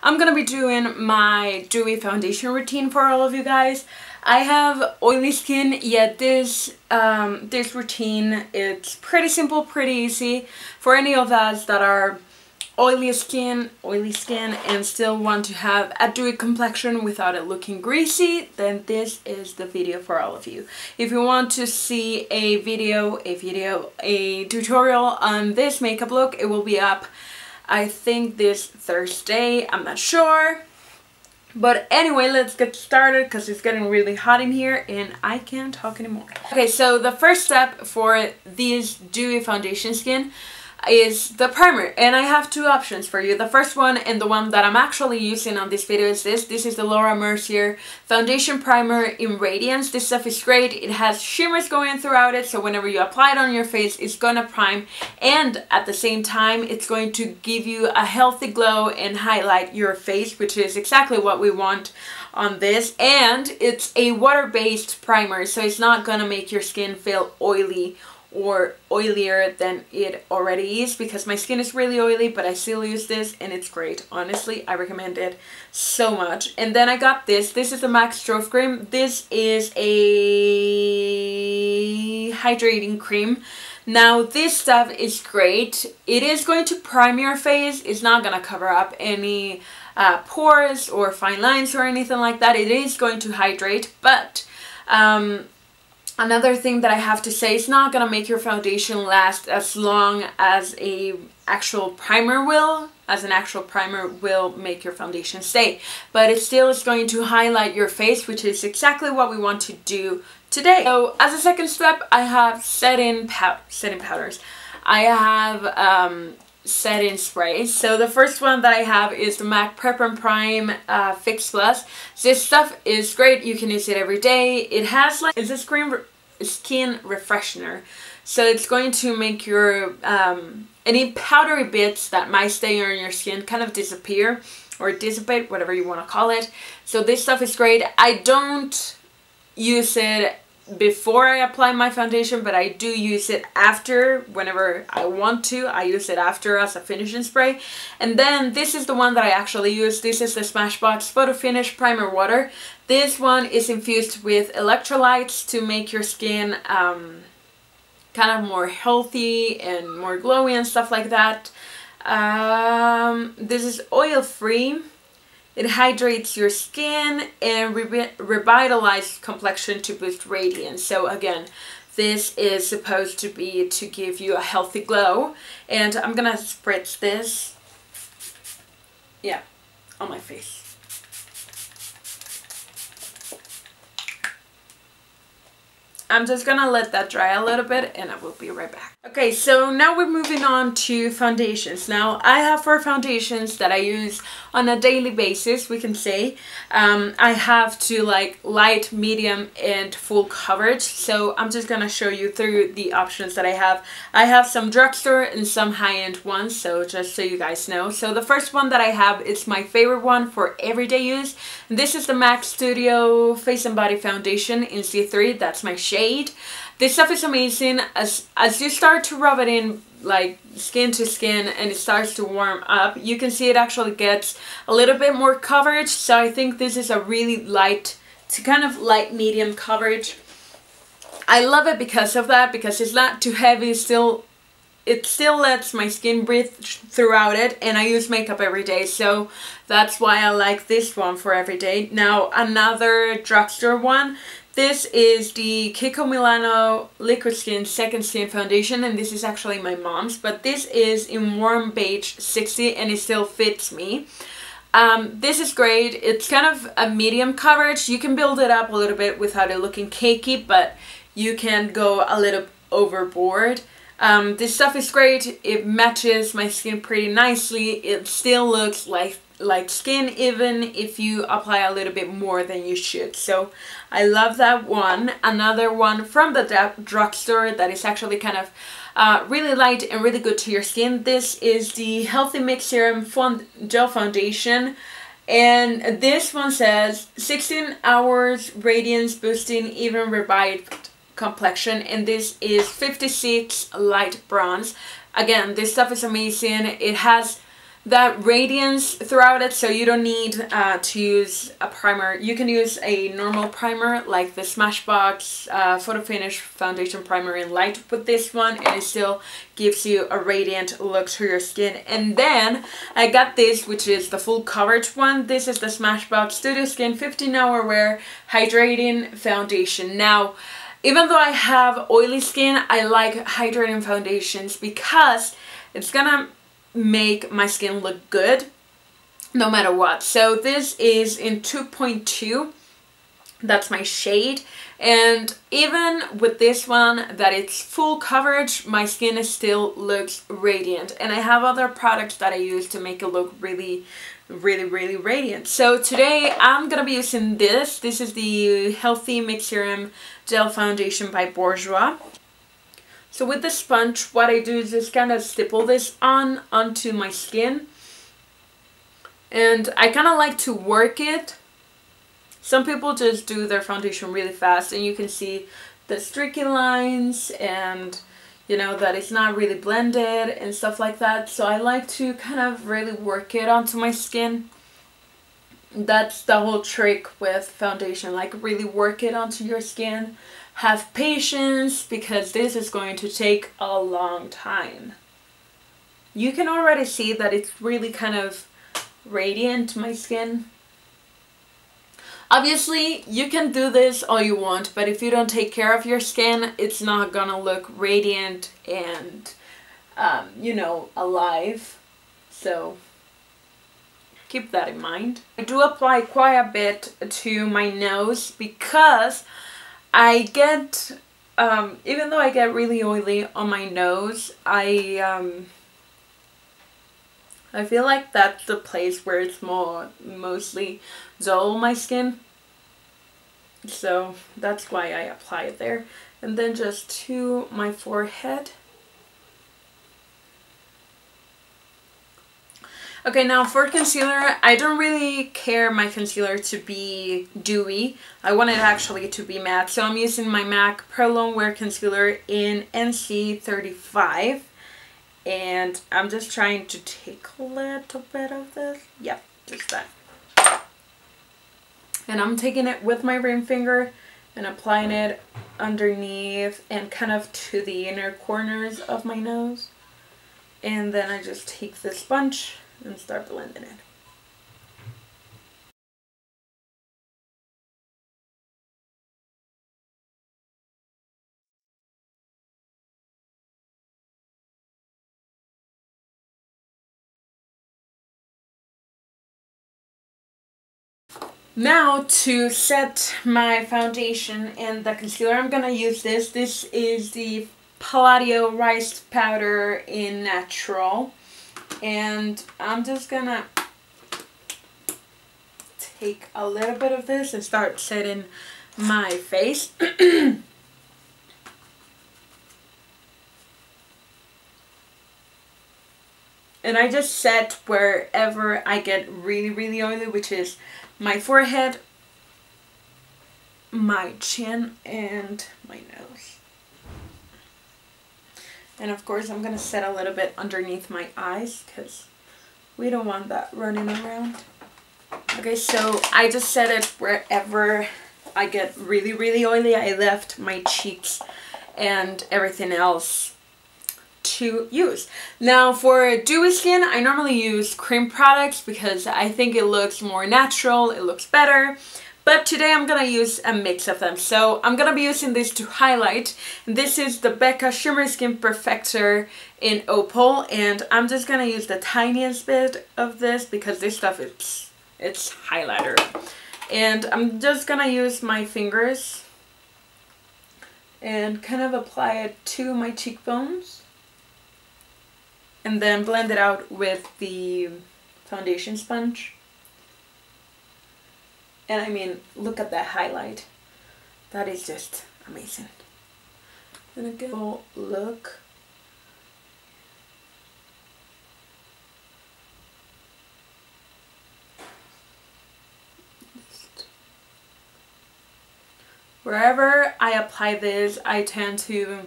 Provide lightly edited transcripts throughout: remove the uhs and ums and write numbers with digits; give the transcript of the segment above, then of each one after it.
I'm gonna be doing my Dewy Foundation routine for all of you guys. I have oily skin, yet this routine, it's pretty simple, pretty easy for any of us that are oily skin, and still want to have a dewy complexion without it looking greasy. Then this is the video for all of you. If you want to see a tutorial on this makeup look, it will be up, I think, this Thursday. I'm not sure. But anyway, let's get started because it's getting really hot in here and I can't talk anymore. Okay, so the first step for this dewy foundation skin is the primer, and I have two options for you. The first one, and the one that I'm actually using on this video, is this. This is the Laura Mercier Foundation Primer in Radiance. This stuff is great. It has shimmers going throughout it, so whenever you apply it on your face, it's gonna prime, and at the same time, it's going to give you a healthy glow and highlight your face, which is exactly what we want on this. And it's a water-based primer, so it's not gonna make your skin feel oily or oilier than it already is, because my skin is really oily, but I still use this and it's great. Honestly, I recommend it so much. And then I got this. This is the MAC Strophe Cream. This is a hydrating cream. Now this stuff is great. It is going to prime your face. It's not gonna cover up any pores or fine lines or anything like that. It is going to hydrate, but another thing that I have to say, it's not gonna make your foundation last as long as an actual primer will, make your foundation stay. But it still is going to highlight your face, which is exactly what we want to do today. So as a second step, I have setting powders. I have setting sprays. So the first one that I have is the MAC Prep and Prime Fix Plus. This stuff is great. You can use it every day. It has it's a skin refreshener, so it's going to make your any powdery bits that might stay on your skin kind of disappear or dissipate, whatever you want to call it. So this stuff is great. I don't use it before I apply my foundation, but I do use it after. Whenever I want to, I use it after as a finishing spray. And then this is the one that I actually use. This is the Smashbox Photo Finish Primer Water. This one is infused with electrolytes to make your skin kind of more healthy and more glowy and stuff like that. This is oil-free. It hydrates your skin and revitalizes complexion to boost radiance. So again, this is supposed to be to give you a healthy glow. And I'm gonna spritz this, yeah, on my face. I'm just gonna let that dry a little bit and I will be right back. Okay, so now we're moving on to foundations. Now I have 4 foundations that I use on a daily basis, we can say. I have to like light, medium, and full coverage. So I'm just gonna show you through the options that I have. I have some drugstore and some high-end ones, so just so you guys know. So the first one that I have, it's my favorite one for everyday use. This is the MAC Studio Face and Body Foundation in C3. That's my shade. This stuff is amazing. As you start to rub it in like skin to skin and it starts to warm up, you can see it actually gets a little bit more coverage. So I think this is a really light to kind of light medium coverage. I love it because of that, because it's not too heavy. It still lets my skin breathe throughout it, and I use makeup every day, so that's why I like this one for every day. Now another drugstore one. This is the Kiko Milano Liquid Skin Second Skin Foundation, and this is actually my mom's, but this is in warm beige 60 and it still fits me. This is great. It's kind of a medium coverage. You can build it up a little bit without it looking cakey, but you can go a little overboard. This stuff is great. It matches my skin pretty nicely. It still looks like skin even if you apply a little bit more than you should. So I love that one. Another one from the drugstore that is actually kind of really light and really good to your skin. This is the Healthy Mix Serum Gel Foundation. And this one says 16 hours radiance boosting even revived complexion, and this is 56 light bronze. Again, this stuff is amazing. It has that radiance throughout it, so you don't need to use a primer. You can use a normal primer like the Smashbox Photo Finish Foundation Primer in Light with this one, and it still gives you a radiant look to your skin. And then I got this, which is the full coverage one. This is the Smashbox Studio Skin 15-Hour Wear Hydrating Foundation. Now, even though I have oily skin, I like hydrating foundations because it's gonna make my skin look good no matter what. So this is in 2.2. That's my shade. And even with this one, that it's full coverage, my skin still looks radiant. And I have other products that I use to make it look really radiant. So today I'm gonna be using this. This is the Healthy Mix Serum Gel Foundation by Bourjois. So with the sponge, what I do is just kind of stipple this onto my skin. And I kind of like to work it. Some people just do their foundation really fast, and you can see the streaky lines and, you know, that it's not really blended and stuff like that. So I like to kind of really work it onto my skin. That's the whole trick with foundation, like really work it onto your skin. Have patience, because this is going to take a long time. You can already see that it's really kind of radiant, my skin. Obviously, you can do this all you want, but if you don't take care of your skin, it's not gonna look radiant and, you know, alive. So keep that in mind. I do apply quite a bit to my nose because I get, even though I get really oily on my nose, I feel like that's the place where it's mostly dull my skin. So that's why I apply it there. And then just to my forehead. Okay, now for concealer, I don't really care my concealer to be dewy. I want it actually to be matte. So I'm using my MAC Pro Lone Wear Concealer in NC35. And I'm just trying to take a little bit of this. Yep, just that. And I'm taking it with my ring finger and applying it underneath and kind of to the inner corners of my nose. And then I just take the sponge and start blending it. Now to set my foundation and the concealer, I'm gonna use this. This is the Palladio Rice Powder in Natural. And I'm just gonna take a little bit of this and start setting my face. And I just set wherever I get really oily, which is my forehead, my chin, and my nose. And of course I'm going to set a little bit underneath my eyes because we don't want that running around. Okay, so I just set it wherever I get really oily. I left my cheeks and everything else to use. Now for dewy skin, I normally use cream products because I think it looks more natural, it looks better. But today I'm gonna use a mix of them. So I'm gonna be using this to highlight. This is the Becca Shimmer Skin Perfector in Opal, and I'm just gonna use the tiniest bit of this because this stuff it's highlighter. And I'm just gonna use my fingers and kind of apply it to my cheekbones. And then blend it out with the foundation sponge. And I mean, look at that highlight. That is just amazing. And a good look. Wherever I apply this, I tend to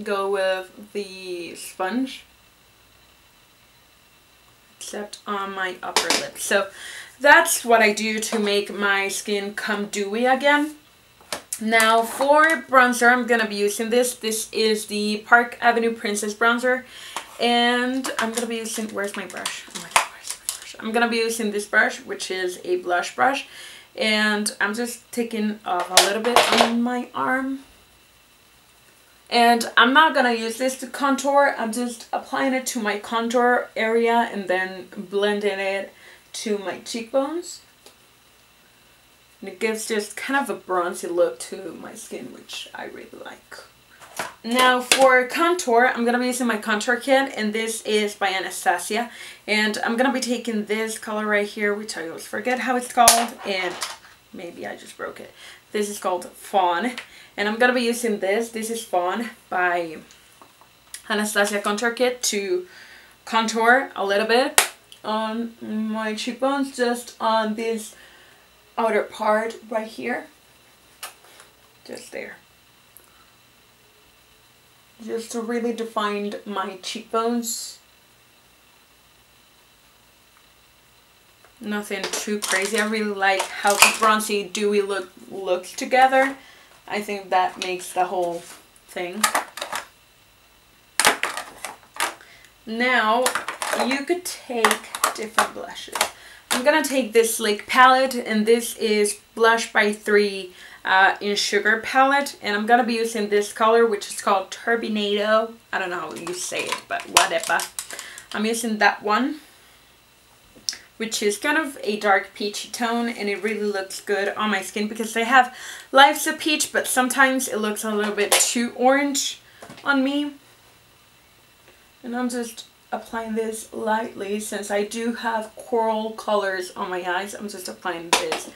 go with the sponge. except on my upper lip. So that's what I do to make my skin come dewy again. Now for bronzer, I'm gonna be using this. This is the Park Avenue Princess bronzer, and I'm gonna be using, where's my brush? Oh my god, where's my brush? I'm gonna be using this brush, which is a blush brush, and I'm just taking off a little bit on my arm. And I'm not gonna use this to contour. I'm just applying it to my contour area and then blending it to my cheekbones. And it gives just kind of a bronzy look to my skin, which I really like. Now for contour, I'm going to be using my contour kit, and this is by Anastasia. And I'm going to be taking this color right here, which I always forget how it's called, and maybe I just broke it. This is called Fawn. And I'm going to be using this. This is Fawn by Anastasia Contour Kit to contour a little bit on my cheekbones, just on this outer part right here, just there, just to really define my cheekbones. Nothing too crazy. I really like how the bronzy dewy look looks together. I think that makes the whole thing. Now you could take different blushes. I'm gonna take this Sleek palette, and this is Blush by 3 in Sugar palette, and I'm gonna be using this color, which is called Turbinado. I don't know how you say it, but whatever. I'm using that one, which is kind of a dark peachy tone, and it really looks good on my skin because I have lives of peach, but sometimes it looks a little bit too orange on me. And I'm just applying this lightly since I do have coral colors on my eyes. I'm just applying this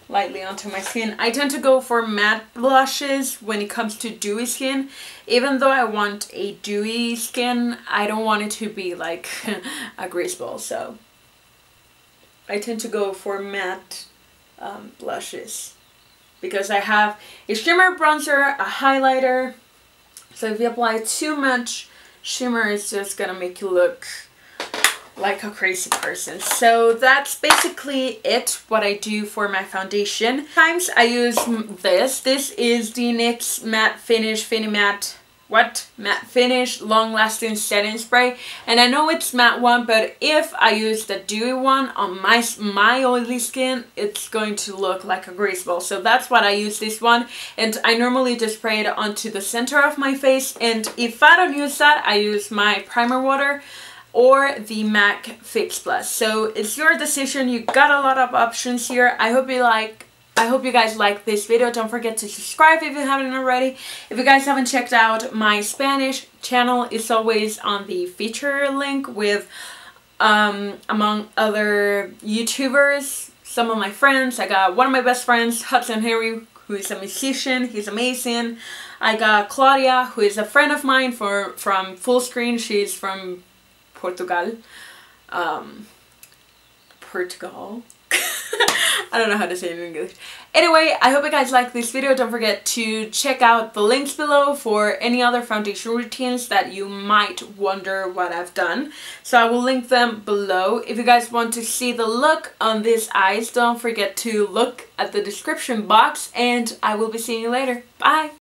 lightly onto my skin. I tend to go for matte blushes when it comes to dewy skin. Even though I want a dewy skin, I don't want it to be like a grease ball, so I tend to go for matte blushes because I have a shimmer bronzer, a highlighter, so if you apply too much shimmer, is just gonna make you look like a crazy person. So that's basically it, what I do for my foundation. Sometimes I use this. This is the NYX Matte Finish Matte Finish Long Lasting Setting Spray. And I know it's matte one, but if I use the dewy one on my oily skin, it's going to look like a grease ball. So that's what I use this one. And I normally just spray it onto the center of my face. And if I don't use that, I use my primer water or the MAC Fix Plus. So it's your decision. You got a lot of options here. I hope you guys like this video. Don't forget to subscribe if you haven't already. If you guys haven't checked out my Spanish channel, it's always on the feature link with among other YouTubers, some of my friends. I got one of my best friends, Hudson Harry, who is a musician. He's amazing. I got Claudia, who is a friend of mine from Full Screen. She's from Portugal. I don't know how to say it in English. Anyway, I hope you guys like this video. Don't forget to check out the links below for any other foundation routines that you might wonder what I've done. So I will link them below. If you guys want to see the look on these eyes, don't forget to look at the description box, and I will be seeing you later. Bye!